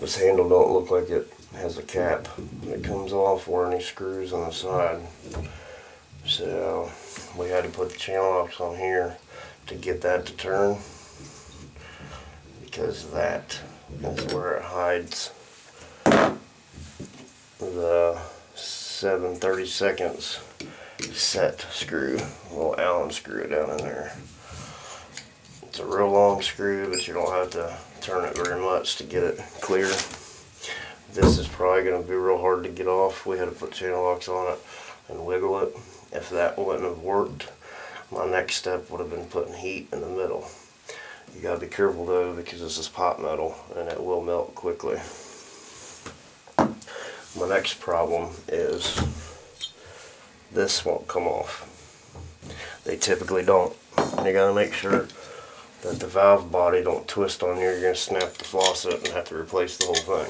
This handle don't look like it has a cap that comes off or any screws on the side. So we had to put the channel locks on here to get that to turn, because that is where it hides the 7/32 set screw, a little Allen screw down in there. It's a real long screw, but you don't have to turn it very much to get it clear. This is probably going to be real hard to get off. We had to put channel locks on it and wiggle it. If that wouldn't have worked, my next step would have been putting heat in the middle. You got to be careful though, because this is pot metal and it will melt quickly. My next problem is this won't come off. They typically don't. And you got to make sure that the valve body don't twist on you. You're going to snap the faucet and have to replace the whole thing.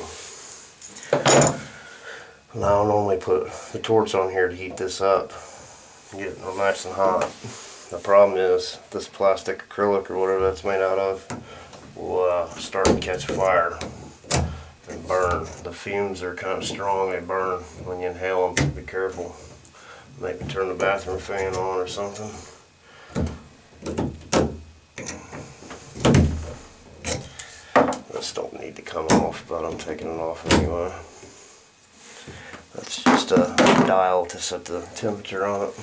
Now I normally put the torch on here to heat this up, get it nice and hot. The problem is this plastic acrylic or whatever that's made out of will start to catch fire and burn. The fumes are kind of strong, they burn when you inhale them. Be careful. Maybe turn the bathroom fan on or something. This don't need to come off, but I'm taking it off anyway. That's just a dial to set the temperature on it.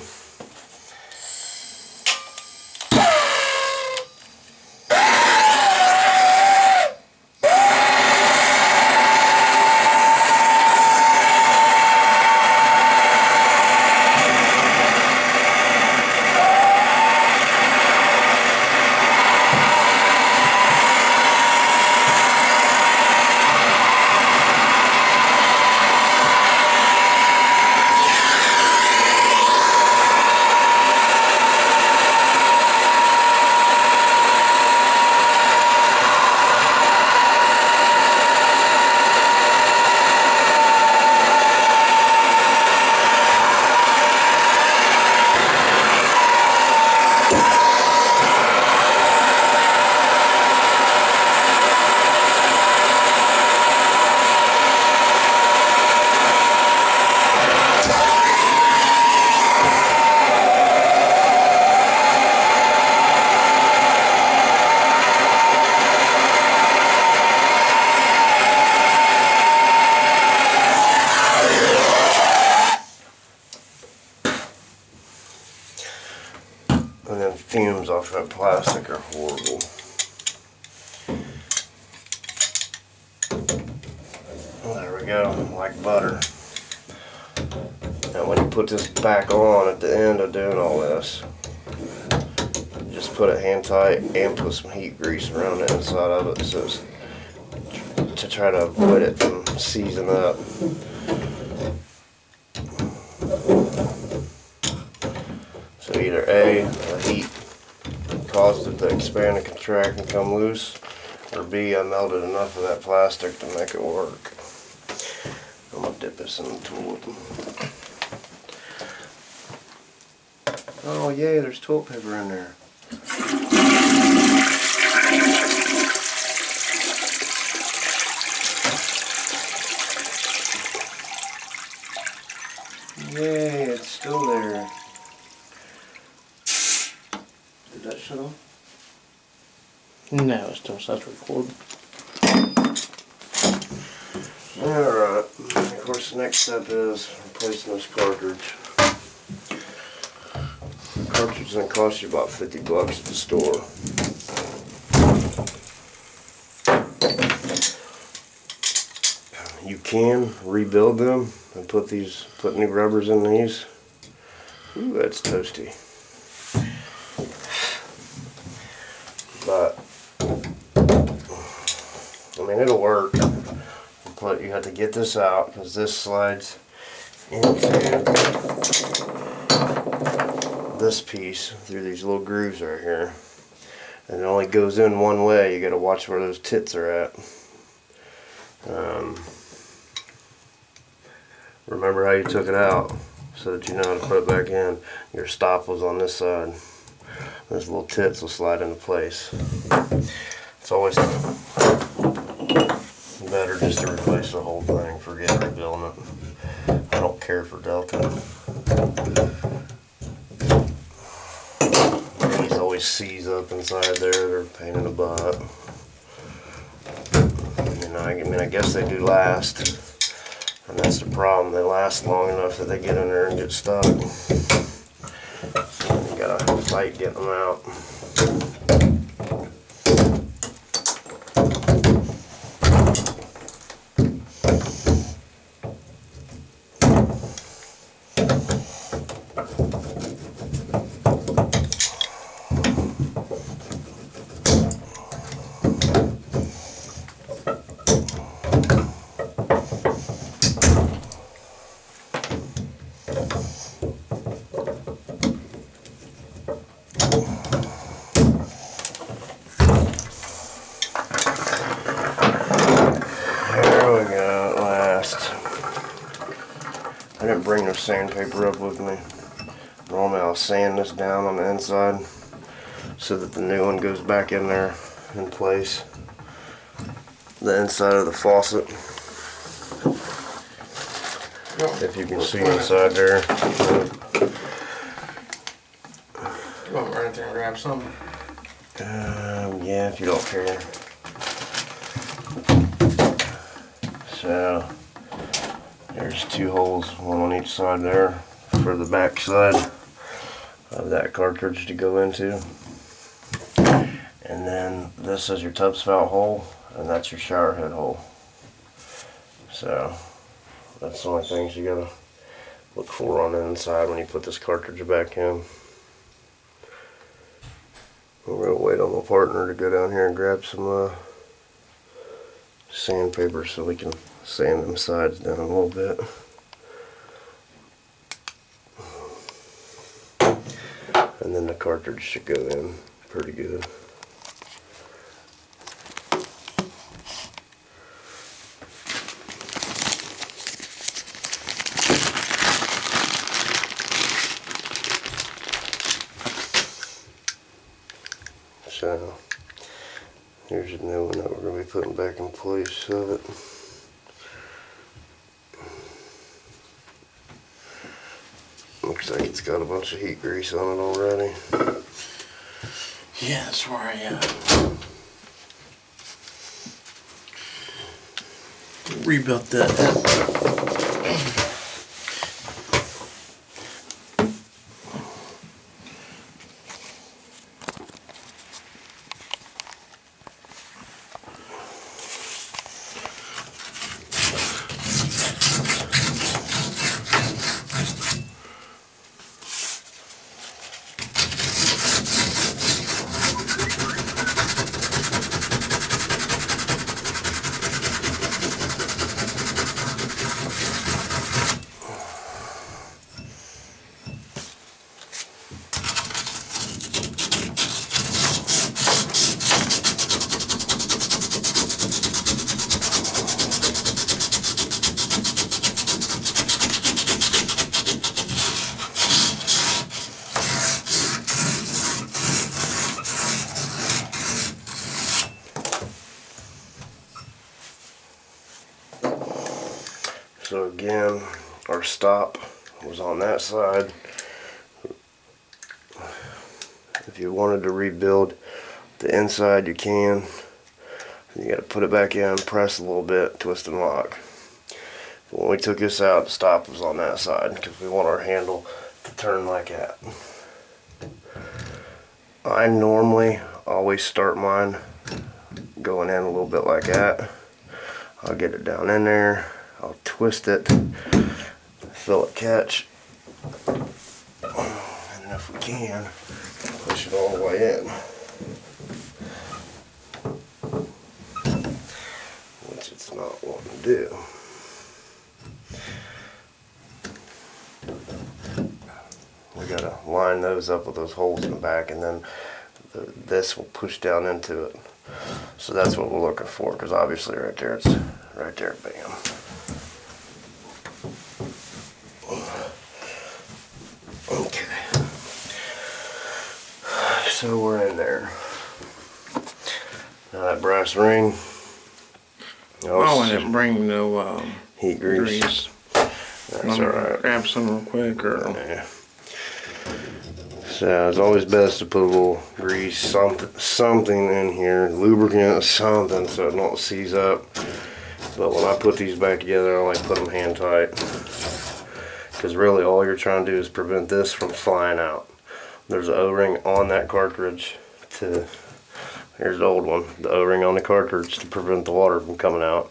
And then fumes off that plastic are horrible. There we go, like butter. And when you put this back on at the end of doing all this, just put it hand tight and put some heat grease around the inside of it, so to try to avoid it from seizing up. So either A, the heat caused it to expand and contract and come loose, or B, I melted enough of that plastic to make it work. I'm going to dip this in the toilet. Oh yay, there's toilet paper in there. Yay, it's still there. Did that shut off? No, it still says record. Alright, of course the next step is replacing this cartridge. The cartridge is going to cost you about 50 bucks at the store. You can rebuild them and put new rubbers in these. Ooh, that's toasty. But I mean, it'll work. But you have to get this out because this slides into this piece through these little grooves right here, and it only goes in one way. You got to watch where those tits are at. Remember how you took it out so that you know how to put it back in. Your stop was on this side. Those little tits will slide into place. It's always better just to replace the whole thing, forget rebuilding it. I don't care for Delta. These always seize up inside there, they're a pain in the butt. I mean, I guess they do last, and that's the problem. They last long enough that they get in there and get stuck. So you gotta fight getting them out. I didn't bring no sandpaper up with me. Normally I'll sand this down on the inside so that the new one goes back in there in place. The inside of the faucet. If you can see inside there. You want me right there and grab some? Yeah, if you don't care. So there's 2 holes, one on each side there for the back side of that cartridge to go into. And then this is your tub spout hole, and that's your shower head hole. So that's the only things you gotta look for on the inside when you put this cartridge back in. We're gonna wait on my partner to go down here and grab some sandpaper so we can sand them sides down a little bit. And then the cartridge should go in pretty good. So here's the new one that we're going to be putting back in place of it. Looks like it's got a bunch of heat grease on it already. Yeah, that's where I rebuilt that. So again, our stop was on that side. If you wanted to rebuild the inside, you can. You got to put it back in, press a little bit, twist and lock. But when we took this out, the stop was on that side because we want our handle to turn like that. I normally always start mine going in a little bit like that. I'll get it down in there. I'll twist it, fill it catch, and if we can, push it all the way in. Which it's not wanting to do. We gotta line those up with those holes in the back, and then this will push down into it. So that's what we're looking for, because obviously right there, it's right there, bam. Okay, so we're in there. Now that brass ring, Oh, I didn't bring no heat grease. That's alright. Grab some real quick, or Yeah. So it's always best to put a little grease, something in here, lubricant, something, so it don't seize up. But when I put these back together, I like put them hand tight, because really all you're trying to do is prevent this from flying out. There's an O-ring on that cartridge to, here's the old one, the O-ring on the cartridge to prevent the water from coming out.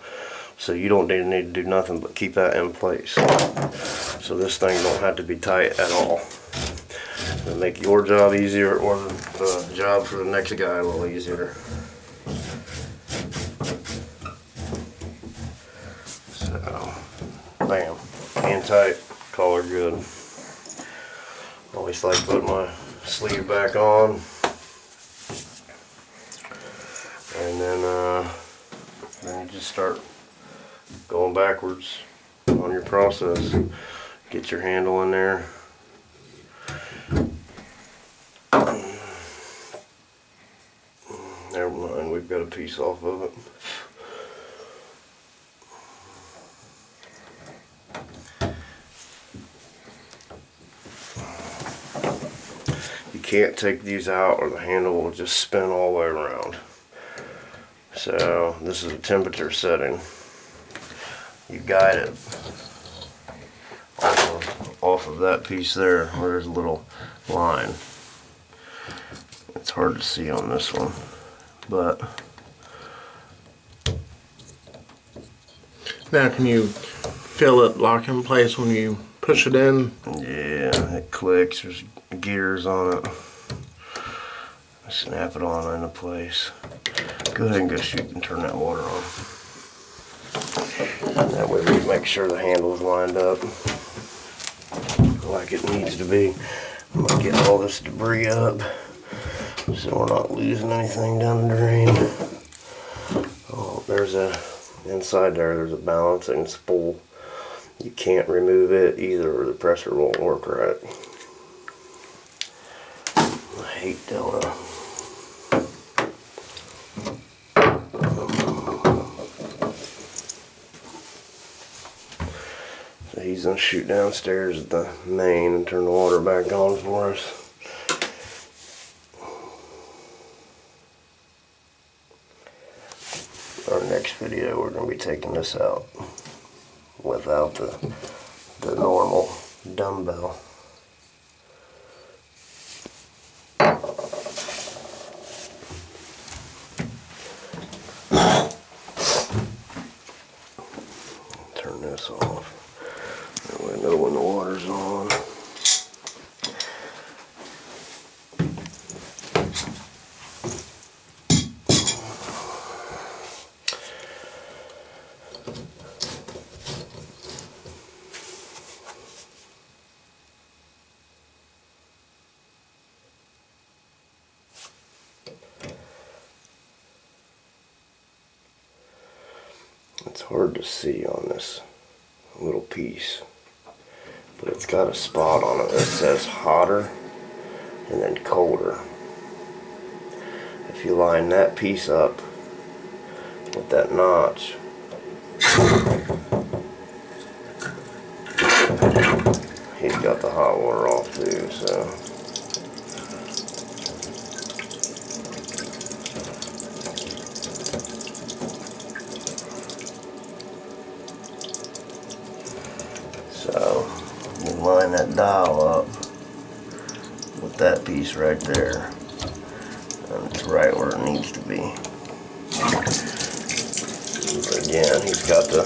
So you don't need to do nothing but keep that in place. So this thing don't have to be tight at all. It'll make your job easier, or the job for the next guy a little easier. So, bam, hand tight, collar good. Always like to put my sleeve back on. And then you just start going backwards on your process. Get your handle in there. Never mind, we've got a piece off of it. You can't take these out or the handle will just spin all the way around. So this is a temperature setting. You guide it off of that piece there where there's a little line. It's hard to see on this one, but now can you feel it lock in place when you push it in? yeah, it clicks. There's gears on it. Snap it on into place. Go ahead and go shoot and turn that water on. That way we make sure the handle is lined up like it needs to be. I'm gonna get all this debris up so we're not losing anything down the drain. Oh, there's inside there's a balancing spool. You can't remove it either or the pressure won't work right. I hate Delta. So he's gonna shoot downstairs at the main and turn the water back on for us. Our next video, we're going to be taking this out without the normal dumbbell. Turn this off. That way I know when the water's on. It's hard to see on this little piece, but it's got a spot on it that says hotter and then colder. If you line that piece up with that notch, he's got the hot water off too, so. So, you line that dial up with that piece right there, and it's right where it needs to be. Again, he's got the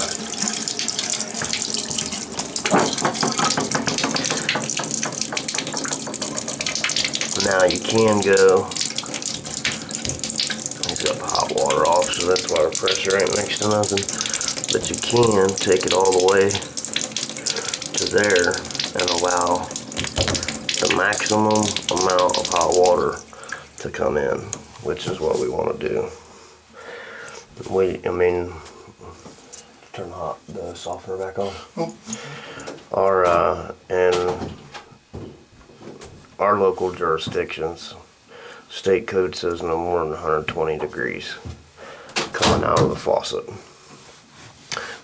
now you can go, he's got the hot water off, so that's why the pressure ain't next to nothing, but you can take it all the way to there and allow the maximum amount of hot water to come in, which is what we want to do. Turn the softener back on. And our local jurisdictions, state code says no more than 120 degrees coming out of the faucet.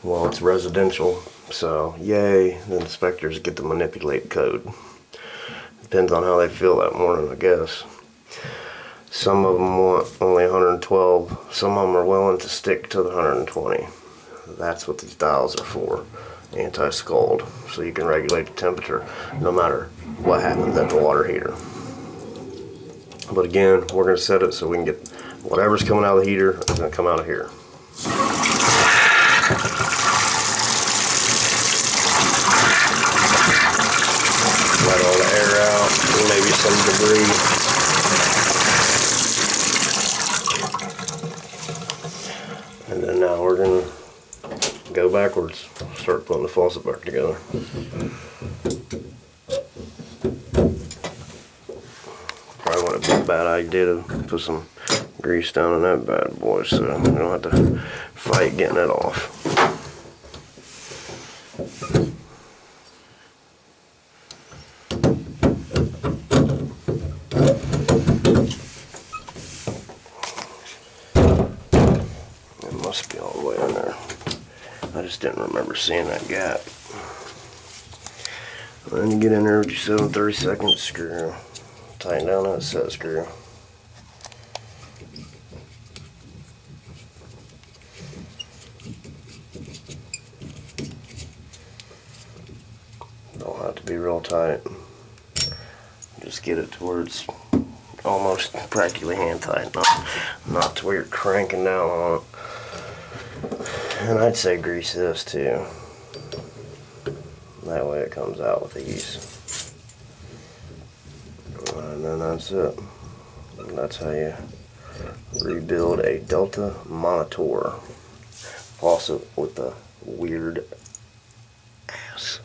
Well, it's residential, so yay, the inspectors get to manipulate code. Depends on how they feel that morning, I guess. Some of them want only 112. Some of them are willing to stick to the 120. That's what these dials are for. Anti-scald. So you can regulate the temperature no matter what happens at the water heater. But again, we're going to set it so we can get whatever's coming out of the heater is going to come out of here. Let all the air out, maybe some debris. And then now we're going to go backwards, start putting the faucet back together. Probably wouldn't be a bad idea to put some grease down in that bad boy so we don't have to fight getting it off. Must be all the way in there. I just didn't remember seeing that gap. And then you get in there with your 7/32 screw. Tighten down that set screw. Don't have to be real tight. Just get it to where it's almost practically hand tight, not to where you're cranking down on it. And I'd say grease this too. That way it comes out with ease. And then that's it. And that's how you rebuild a Delta Monitor faucet with a weird ass.